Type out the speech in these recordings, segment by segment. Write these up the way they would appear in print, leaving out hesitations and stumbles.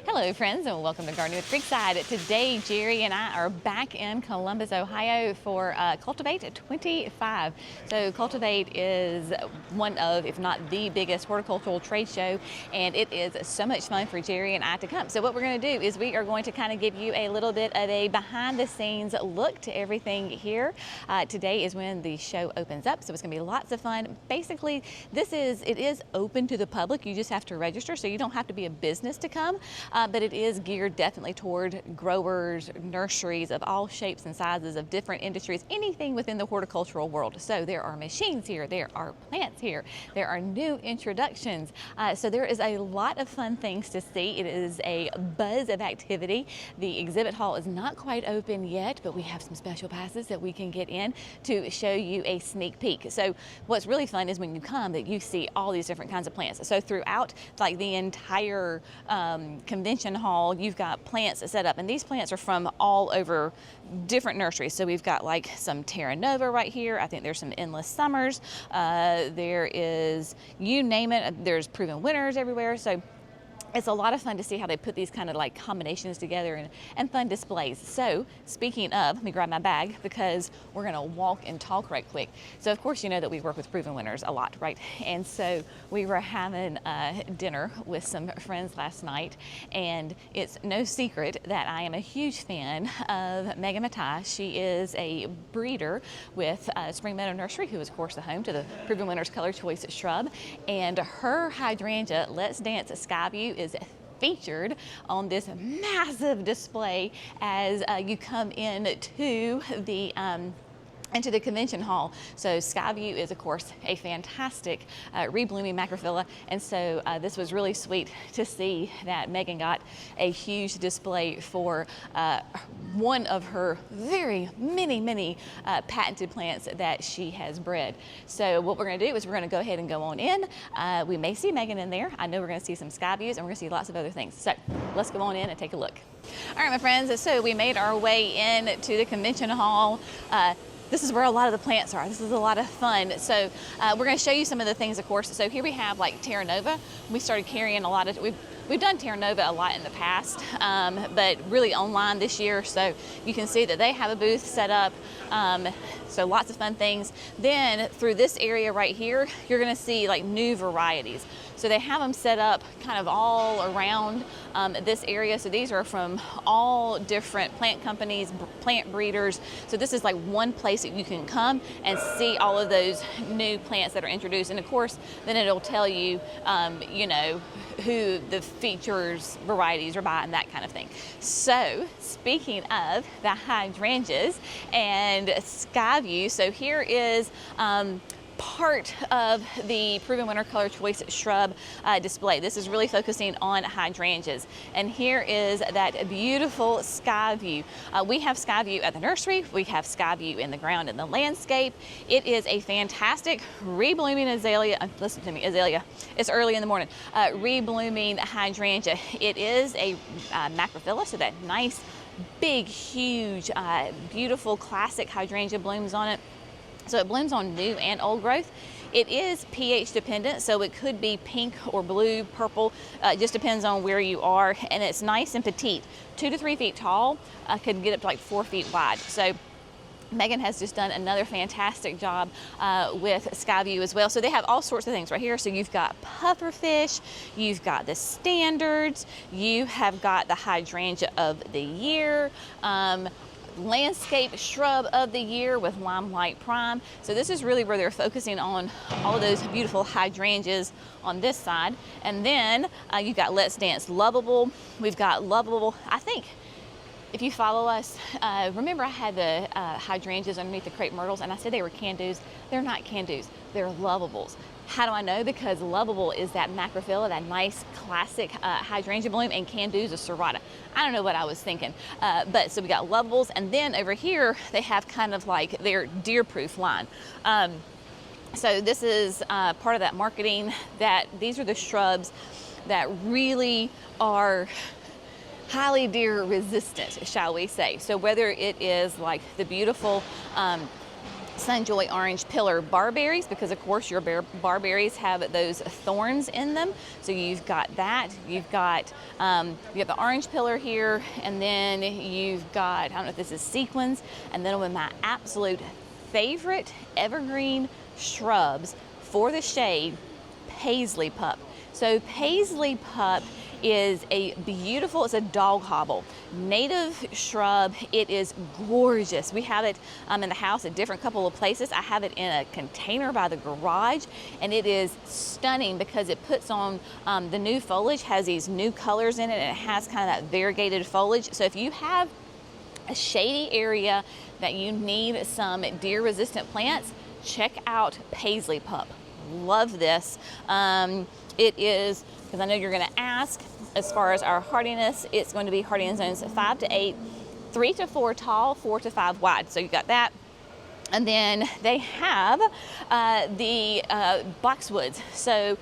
Hello friends, and welcome to Gardening with Creekside. Today Jerry and I are back in Columbus, Ohio for Cultivate 25. So Cultivate is one of, if not the biggest horticultural trade show, and it is so much fun for Jerry and I to come. So what we're going to do is we are going to kind of give you a little bit of a behind the scenes look to everything here. Today is when the show opens up, so it's going to be lots of fun. Basically, it is open to the public. You just have to register, so you don't have to be a business to come. But it is geared definitely toward growers, nurseries of all shapes and sizes of different industries, anything within the horticultural world. So there are machines here, there are plants here, there are new introductions. So there is a lot of fun things to see. It is a buzz of activity. The exhibit hall is not quite open yet, but we have some special passes that we can get in to show you a sneak peek. So what's really fun is when you come that you see all these different kinds of plants. So throughout like the entire convention hall, you've got plants set up, and these plants are from all over different nurseries. So we've got like some Terra Nova right here. I think there's some Endless Summers. There is, you name it, there's Proven Winners everywhere. So it's a lot of fun to see how they put these kind of like combinations together and fun displays. So speaking of, let me grab my bag because we're gonna walk and talk right quick. So of course you know that we work with Proven Winners a lot, right? And so we were having dinner with some friends last night, and it's no secret that I am a huge fan of Matai. She is a breeder with Spring Meadow Nursery, who is of course the home to the Proven Winners Color Choice shrub, and her hydrangea Let's Dance Skyview is featured on this massive display as you come into the convention hall. So Skyview is of course a fantastic reblooming macrophylla, and so this was really sweet to see that Megan got a huge display for one of her very many patented plants that she has bred. So what we're going to do is we're going to go ahead and go on in. We may see Megan in there. I know we're going to see some Skyviews, and we're going to see lots of other things. So let's go on in and take a look. All right, my friends, so we made our way in to the convention hall. This is where a lot of the plants are. This is a lot of fun. So we're going to show you some of the things, of course. So here we have like Terra Nova. We started carrying a lot of, we've done Terra Nova a lot in the past, but really online this year. So you can see that they have a booth set up. So lots of fun things. Then through this area right here, you're going to see like new varieties. So they have them set up kind of all around this area. So these are from all different plant companies, plant breeders. So this is like one place that you can come and see all of those new plants that are introduced. And of course, then it'll tell you, you know, who the features, varieties are by, and that kind of thing. So speaking of the hydrangeas and Skyview, so here is part of the Proven Winner Color Choice shrub display. This is really focusing on hydrangeas. And here is that beautiful Skyview. We have Skyview at the nursery. We have Skyview in the ground in the landscape. It is a fantastic reblooming azalea. Listen to me, azalea. It's early in the morning. Reblooming hydrangea. It is a macrophylla, so that nice, big, huge, beautiful, classic hydrangea blooms on it. So it blooms on new and old growth. It is pH dependent, so it could be pink or blue, purple. It just depends on where you are. And it's nice and petite, 2 to 3 feet tall, could get up to like 4 feet wide. So Megan has just done another fantastic job with Skyview as well. So they have all sorts of things right here. So you've got pufferfish, you've got the standards, you have got the hydrangea of the year, landscape shrub of the year with Limelight Prime. So this is really where they're focusing on all of those beautiful hydrangeas on this side. And then you've got Let's Dance Lovable. We've got Lovable, I think, if you follow us, remember I had the hydrangeas underneath the crepe myrtles, and I said they were can-dos. They're not can-dos, they're lovables. How do I know? Because lovable is that macrophylla, that nice classic hydrangea bloom, and can-dos is serrata. I don't know what I was thinking. But so we got lovables, and then over here they have kind of like their deer-proof line. So this is part of that marketing, that these are the shrubs that really are highly deer resistant, shall we say. So whether it is like the beautiful Sunjoy orange pillar barberries, because of course your barberries have those thorns in them. So you've got that. You've got the orange pillar here, and then you've got, I don't know if this is sequins, and then with my absolute favorite evergreen shrubs for the shade, paisley pup. So paisley pup is a beautiful, it's a dog hobble, native shrub. It is gorgeous. We have it in the house at different couple of places. I have it in a container by the garage, and it is stunning because it puts on the new foliage, has these new colors in it, and it has kind of that variegated foliage. So if you have a shady area that you need some deer resistant plants, check out paisley pup. Love this. It is, because I know you're going to ask, as far as our hardiness, it's going to be hardy in zones 5 to 8, 3 to 4 tall, 4 to 5 wide. So you got that. And then they have the boxwoods. So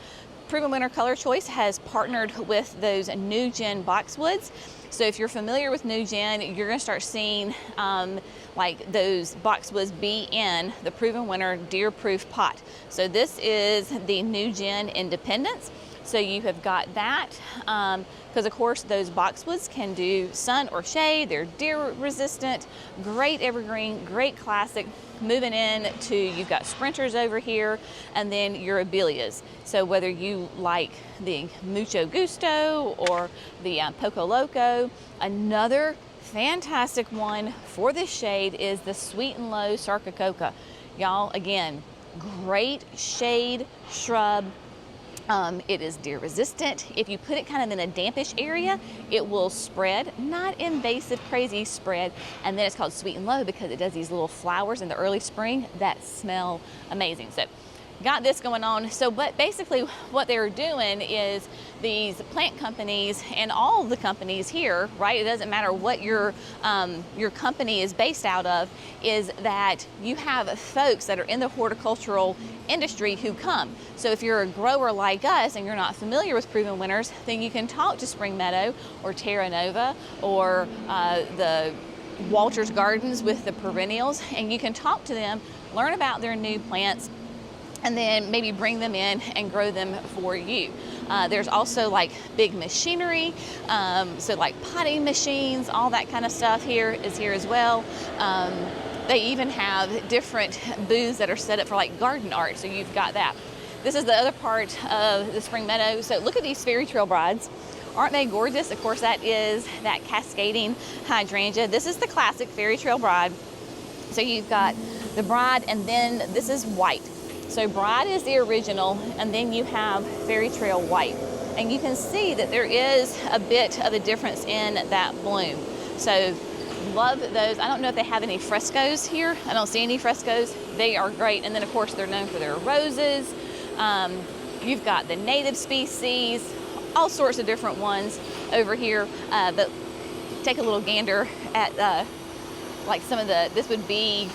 Proven Winner Color Choice has partnered with those new gen boxwoods. So if you're familiar with new gen, you're going to start seeing like those boxwoods be in the Proven Winner Deer Proof pot. So this is the new gen Independence. So you have got that, because of course those boxwoods can do sun or shade. They're deer resistant, great evergreen, great classic. Moving in to, you've got sprinters over here, and then your abelias. So whether you like the Mucho Gusto or the Poco Loco, another fantastic one for this shade is the Sweet and Low Sarcococa. Y'all, again, great shade shrub. It is deer resistant. If you put it kind of in a dampish area, it will spread, not invasive, crazy spread. And then it's called Sweet and Low because it does these little flowers in the early spring that smell amazing. So got this going on. So, but basically what they're doing is these plant companies and all the companies here, right? It doesn't matter what your company is based out of, is that you have folks that are in the horticultural industry who come. So if you're a grower like us and you're not familiar with Proven Winners, then you can talk to Spring Meadow or Terra Nova or the Walter's Gardens with the perennials, and you can talk to them, learn about their new plants, and then maybe bring them in and grow them for you. There's also like big machinery, so like potting machines, all that kind of stuff here is here as well. They even have different booths that are set up for like garden art, so you've got that. This is the other part of the Spring Meadow. So look at these fairy trail brides. Aren't they gorgeous? Of course, that is that cascading hydrangea. This is the classic fairy trail bride. So you've got the bride, and then this is white. So bride is the original, and then you have fairy trail white. And you can see that there is a bit of a difference in that bloom. So love those. I don't know if they have any frescoes here. I don't see any frescoes. They are great. And then of course they're known for their roses. You've got the native species, all sorts of different ones over here. But take a little gander at like some of the, this would be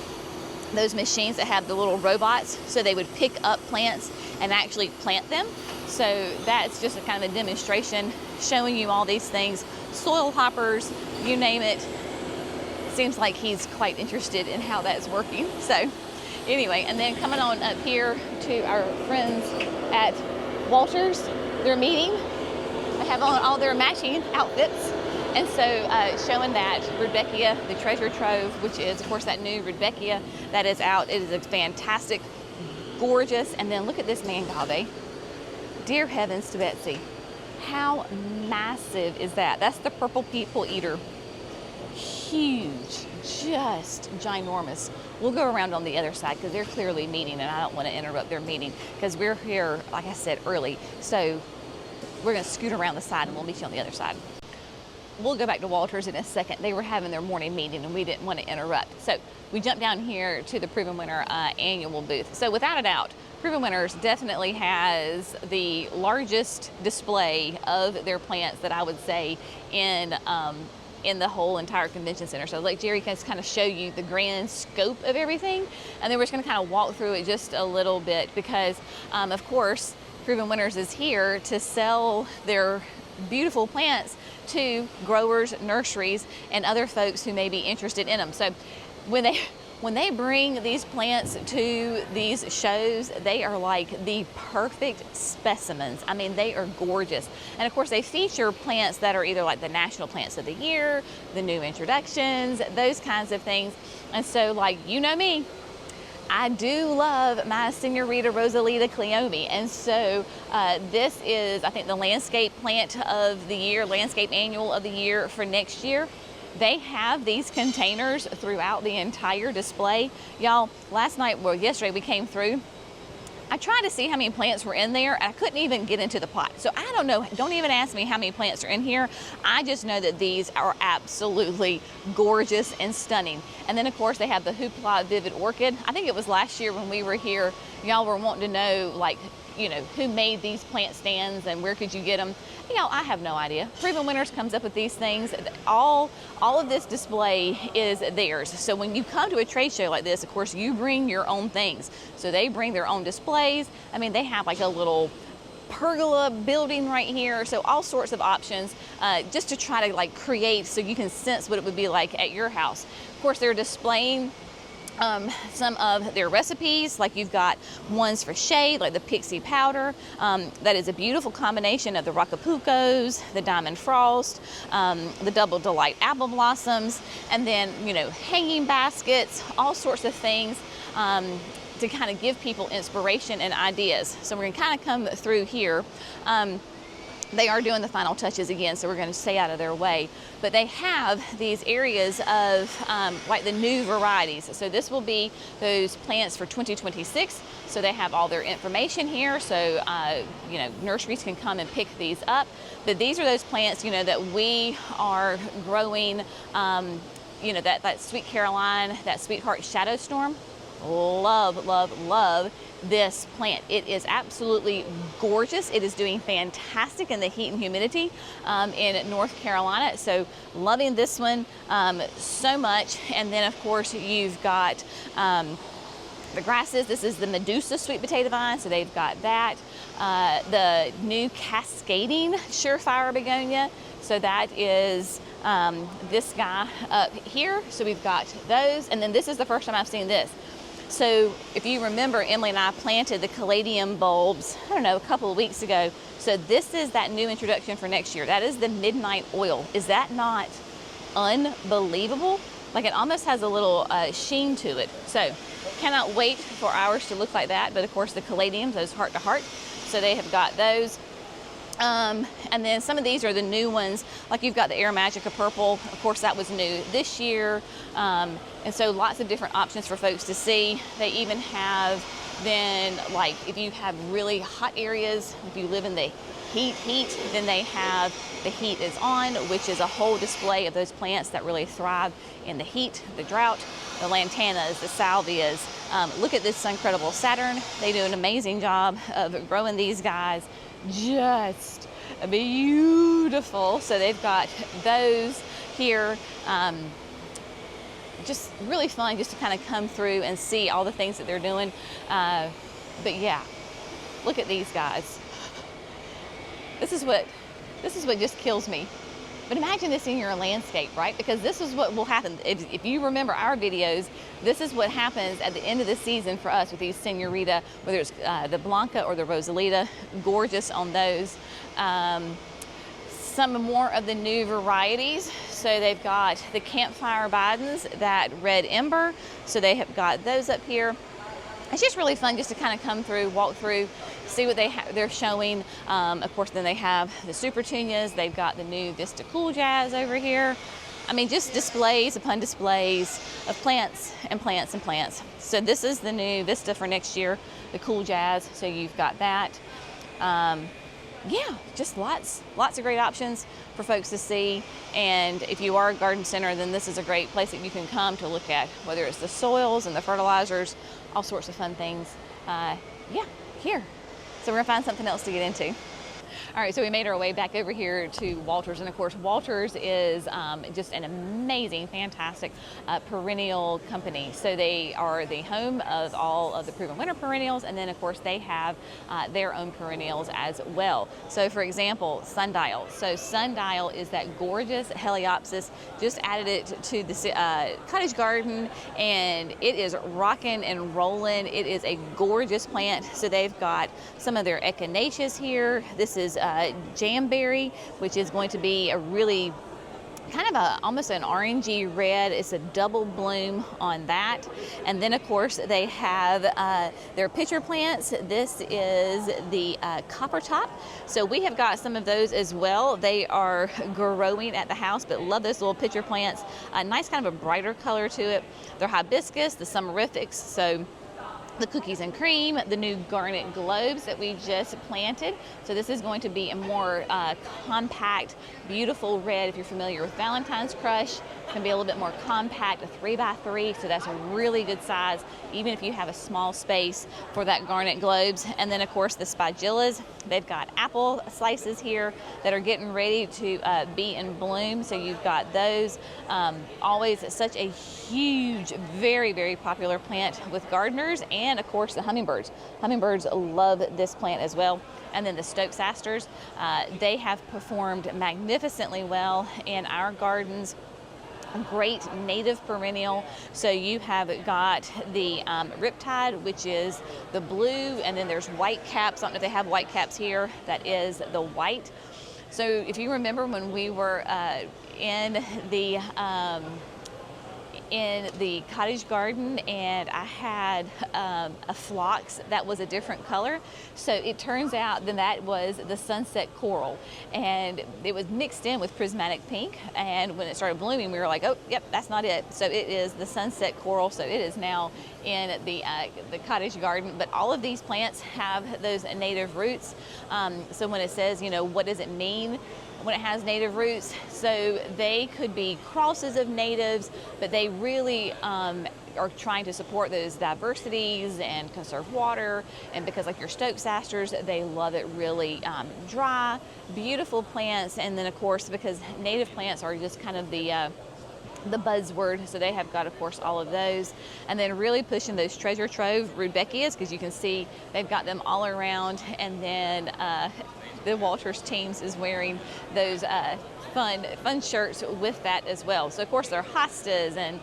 those machines that have the little robots, so they would pick up plants and actually plant them. So that's just a kind of a demonstration showing you all these things. Soil hoppers, you name it. Seems like he's quite interested in how that's working. So anyway, and then coming on up here to our friends at Walter's, their meeting. They have on all their matching outfits. And so showing that Rudbeckia, the treasure trove, which is of course that new Rudbeckia that is out. It is a fantastic, gorgeous. And then look at this mangave. Dear heavens to Betsy, how massive is that? That's the purple people eater. Huge, just ginormous. We'll go around on the other side because they're clearly meeting, and I don't want to interrupt their meeting because we're here, like I said, early. So we're going to scoot around the side and we'll meet you on the other side. We'll go back to Walter's in a second. They were having their morning meeting and we didn't want to interrupt. So we jumped down here to the Proven Winner annual booth. So without a doubt, Proven Winners definitely has the largest display of their plants that I would say in the whole entire convention center. So like Jerry can kind of show you the grand scope of everything, and then we're just going to kind of walk through it just a little bit because of course Proven Winners is here to sell their beautiful plants to growers, nurseries, and other folks who may be interested in them. So when When they bring these plants to these shows, they are like the perfect specimens. I mean, they are gorgeous. And of course, they feature plants that are either like the national plants of the year, the new introductions, those kinds of things. And so, like, you know me, I do love my Senorita Rosalita Cleome. And so this is, I think, the landscape plant of the year, landscape annual of the year for next year. They have these containers throughout the entire display. Y'all, yesterday we came through. I tried to see how many plants were in there. I couldn't even get into the pot. So I don't know, don't even ask me how many plants are in here. I just know that these are absolutely gorgeous and stunning. And then of course they have the Hoopla Vivid Orchid. I think it was last year when we were here, y'all were wanting to know, like, you know, who made these plant stands and where could you get them? You know, I have no idea. Proven Winners comes up with these things. All of this display is theirs. So when you come to a trade show like this, of course, you bring your own things. So they bring their own displays. I mean, they have like a little pergola building right here. So all sorts of options just to try to like create so you can sense what it would be like at your house. Of course, they're displaying some of their recipes, like you've got ones for shade, like the Pixie Powder. That is a beautiful combination of the Rocapucos, the Diamond Frost, the Double Delight Apple Blossoms, and then, you know, hanging baskets, all sorts of things to kind of give people inspiration and ideas. So we're going to kind of come through here. They are doing the final touches again, so we're going to stay out of their way. But they have these areas of like the new varieties. So this will be those plants for 2026. So they have all their information here. So, you know, nurseries can come and pick these up. But these are those plants, you know, that we are growing, you know, that Sweet Caroline, that Sweetheart Shadow Storm. Love, love, love this plant. It is absolutely gorgeous. It is doing fantastic in the heat and humidity in North Carolina. So loving this one so much. And then of course you've got the grasses. This is the Medusa sweet potato vine. So they've got that. The new Cascading Surefire Begonia. So that is this guy up here. So we've got those. And then this is the first time I've seen this. So if you remember, Emily and I planted the caladium bulbs, I don't know, a couple of weeks ago. So this is that new introduction for next year. That is the Midnight Oil. Is that not unbelievable? Like, it almost has a little sheen to it. So cannot wait for ours to look like that. But of course the caladiums, those heart to heart. So they have got those. And then some of these are the new ones, like you've got the Air Magica Purple. Of course, that was new this year. And so lots of different options for folks to see. They even have then, like, if you have really hot areas, if you live in the heat, then they have the Heat is On, which is a whole display of those plants that really thrive in the heat, the drought, the lantanas, the salvias. Look at this Incredible Saturn. They do an amazing job of growing these guys. Just beautiful. So they've got those here. Just really fun just to kind of come through and see all the things that they're doing. But yeah, look at these guys. This is what just kills me. But imagine this in your landscape, right? Because this is what will happen. If you remember our videos, this is what happens at the end of the season for us with these Senorita, whether it's the Blanca or the Rosalita. Gorgeous on those. Some more of the new varieties. So they've got the Campfire Bidens, that Red Ember. So they have got those up here. It's just really fun just to kind of come through, walk through, see what they're showing. Of course, then they have the Superunias. They've got the new Vista Cool Jazz over here. I mean, just displays upon displays of plants and plants and plants. So this is the new Vista for next year, the Cool Jazz. So you've got that. Yeah, just lots of great options for folks to see. And if you are a garden center, then this is a great place that you can come to look at, whether it's the soils and the fertilizers, all sorts of fun things. Yeah, here. So we're gonna find something else to get into. All right, so we made our way back over here to Walters, and of course Walters is just an amazing, fantastic perennial company. So they are the home of all of the proven winter perennials, and then of course they have their own perennials as well. So for example, sundial. So sundial is that gorgeous Heliopsis. Just added it to the cottage garden, and it is rocking and rolling. It is a gorgeous plant. So they've got some of their echinaceas here. This is jamberry, which is going to be a really kind of almost an orangey red. It's a double bloom on that. And then of course they have their pitcher plants. This is the copper top. So we have got some of those as well. They are growing at the house, but love those little pitcher plants. A nice kind of a brighter color to it. They're hibiscus, the summerifics. So the cookies and cream, the new garnet globes that we just planted. So this is going to be a more compact, beautiful red. If you're familiar with Valentine's Crush, it's going to be a little bit more compact, a 3x3, so that's a really good size, even if you have a small space for that garnet globes. And then of course the spigillas, they've got apple slices here that are getting ready to be in bloom. So you've got those. Always such a huge, very, very popular plant with gardeners, and of course the hummingbirds. Hummingbirds love this plant as well. And then the Stokes asters, they have performed magnificently well in our gardens. A great native perennial. So you have got the Riptide, which is the blue, and then there's white caps. I don't know if they have white caps here. That is the white. So if you remember when we were in the cottage garden, and I had a phlox that was a different color. So it turns out that was the sunset coral, and it was mixed in with prismatic pink. And when it started blooming, we were like, oh, yep, that's not it. So it is the sunset coral. So it is now in the cottage garden. But all of these plants have those native roots. So when it says, you know, what does it mean when it has native roots? So they could be crosses of natives, but they really are trying to support those diversities and conserve water. And because like your Stokes asters, they love it really dry, beautiful plants. And then of course, because native plants are just kind of the buzzword, so they have got of course all of those. And then really pushing those treasure trove rudbeckias, because you can see they've got them all around. And then the Walters teams is wearing those fun shirts with that as well. So of course they're hostas, and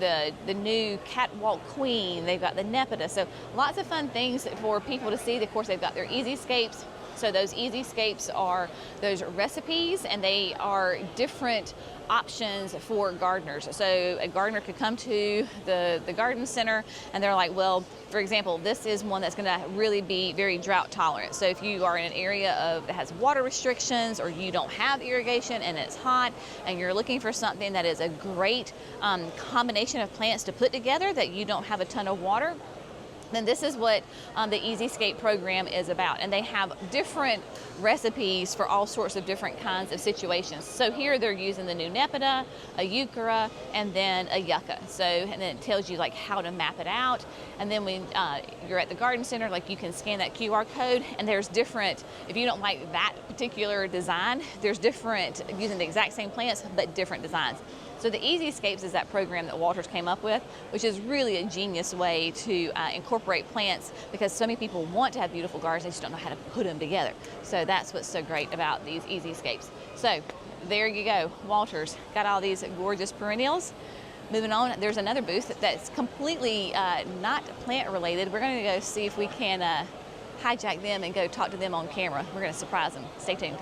the new catwalk queen. They've got the nepeta. So lots of fun things for people to see. Of course they've got their easyscapes. So those easyscapes are those recipes, and they are different options for gardeners. So a gardener could come to the garden center, and they're like, well, for example, this is one that's going to really be very drought tolerant. So if you are in an area that has water restrictions, or you don't have irrigation and it's hot, and you're looking for something that is a great combination of plants to put together, that you don't have a ton of water, then this is what the Easyscape program is about. And they have different recipes for all sorts of different kinds of situations. So here they're using the new nepeta, a euchera, and then a yucca. So, and then it tells you like how to map it out. And then when you're at the garden center, like you can scan that QR code, and there's different, if you don't like that particular design, there's different, using the exact same plants, but different designs. So the Easyscapes is that program that Walters came up with, which is really a genius way to incorporate plants, because so many people want to have beautiful gardens, they just don't know how to put them together. So that's what's so great about these Easyscapes. So there you go, Walters got all these gorgeous perennials. Moving on, there's another booth that's completely not plant related. We're going to go see if we can hijack them and go talk to them on camera. We're going to surprise them. Stay tuned.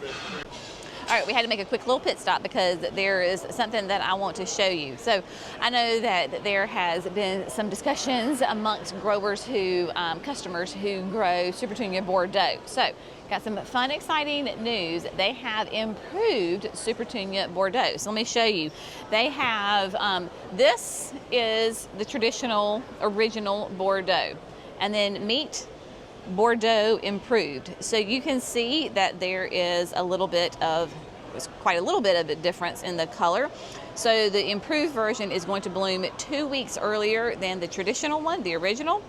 All right, we had to make a quick little pit stop because there is something that I want to show you. So I know that there has been some discussions amongst growers who, customers who grow Superunia Bordeaux. So got some fun, exciting news. They have improved Superunia Bordeaux. So let me show you. They have, this is the traditional original Bordeaux. And then meet Bordeaux improved. So you can see that there is a little bit of, quite a little bit of a difference in the color. So the improved version is going to bloom 2 weeks earlier than the traditional one, the original.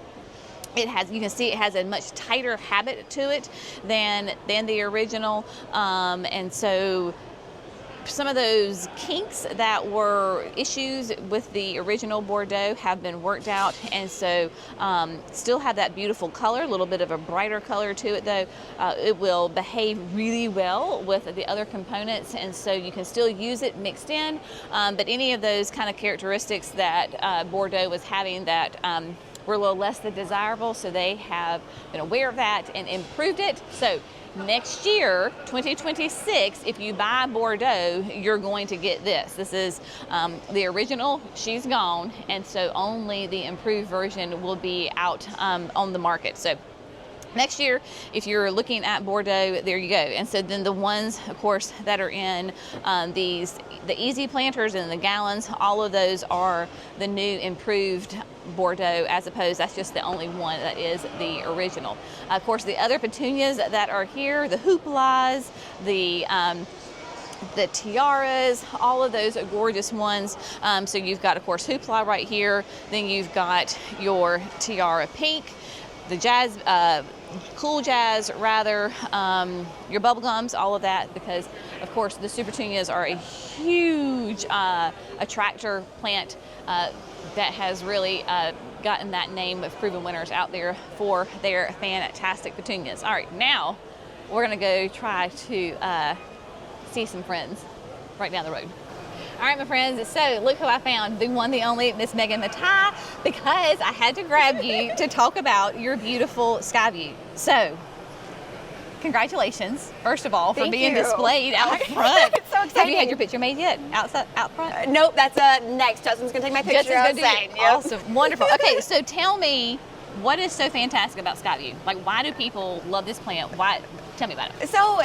It has, you can see it has a much tighter habit to it than the original, and so some of those kinks that were issues with the original Bordeaux have been worked out, and so still have that beautiful color, a little bit of a brighter color to it though. It will behave really well with the other components, and so you can still use it mixed in, but any of those kind of characteristics that Bordeaux was having that were a little less than desirable, so they have been aware of that and improved it. So next year, 2026, if you buy Bordeaux, you're going to get this. This is the original, she's gone, and so only the improved version will be out on the market. So next year, if you're looking at Bordeaux, there you go. And so then the ones, of course, that are in the easy planters and the gallons, all of those are the new improved Bordeaux, as opposed, that's just the only one that is the original. Of course, the other petunias that are here, the hoopolas, the tiaras, all of those are gorgeous ones. So you've got, of course, hoopla right here. Then you've got your tiara pink, the jazz, cool jazz rather, your bubblegums, all of that, because of course the Superunias are a huge attractor plant that has really gotten that name of proven winners out there for their fantastic petunias. All right, now we're gonna go try to see some friends right down the road. All right, my friends, so look who I found, the one, the only, Miss Megan Matai, because I had to grab you to talk about your beautiful sky view. So, congratulations, first of all, for being displayed out front. It's so exciting. Have you had your picture made yet, out front? Nope, that's next. Justin's gonna take my picture outside. Yep. Awesome, wonderful. Okay, so tell me, what is so fantastic about Skyview? Like, why do people love this plant? Why? Tell me about it. So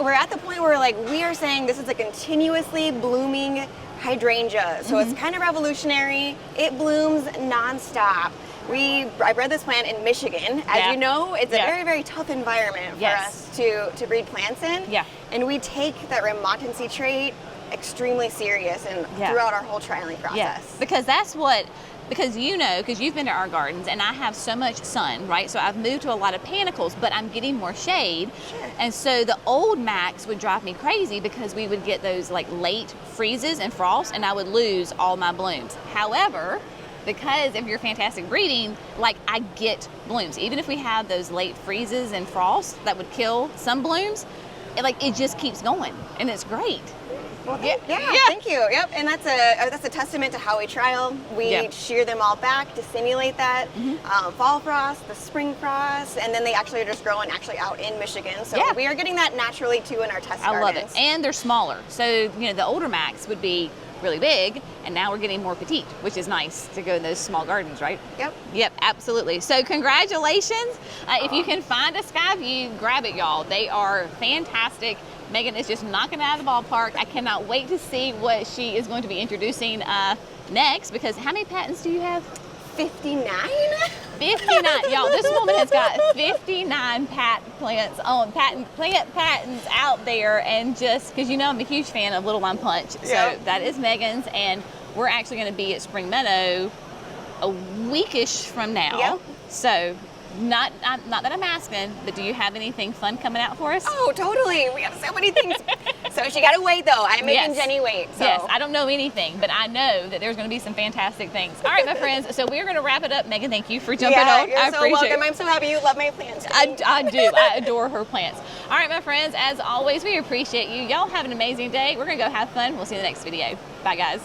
we're at the point where we are saying this is a continuously blooming hydrangea. So it's kind of revolutionary. It blooms nonstop. I bred this plant in Michigan. As you know, it's a very, very tough environment for us to breed plants in. Yeah. And we take that remontancy trait extremely serious and throughout our whole trialing process. Yes, because that's what, because you've been to our gardens and I have so much sun, right? So I've moved to a lot of panicles, but I'm getting more shade. Sure. And so the old Macs would drive me crazy because we would get those like late freezes and frost and I would lose all my blooms. However, because of your fantastic breeding, like I get blooms. Even if we have those late freezes and frost that would kill some blooms, it just keeps going and it's great. Well, thank you. Yep, and that's a testament to how we trial. We shear them all back to simulate that fall frost, the spring frost, and then they actually are just growing out in Michigan. So we are getting that naturally too in our test gardens. I love it, and they're smaller. So the older Macs would be really big, and now we're getting more petite, which is nice to go in those small gardens, right? Yep, absolutely. So congratulations. If you can find a Skyview, grab it, y'all. They are fantastic. Megan is just knocking it out of the ballpark. I cannot wait to see what she is going to be introducing next, because how many patents do you have? 59? 59. Y'all, this woman has got 59 plant patents out there, and just because I'm a huge fan of Little Lime Punch. So that is Megan's, and we're actually going to be at Spring Meadow a weekish from now. So not that I'm asking, but do you have anything fun coming out for us? Oh, totally. We have so many things. So she got to wait, though. I'm making Jenny wait. So. Yes, I don't know anything, but I know that there's going to be some fantastic things. All right, my friends. So we're going to wrap it up. Megan, thank you for jumping on. You're so welcome. I'm so happy you love my plants. I do. I adore her plants. All right, my friends. As always, we appreciate you. Y'all have an amazing day. We're going to go have fun. We'll see you in the next video. Bye, guys.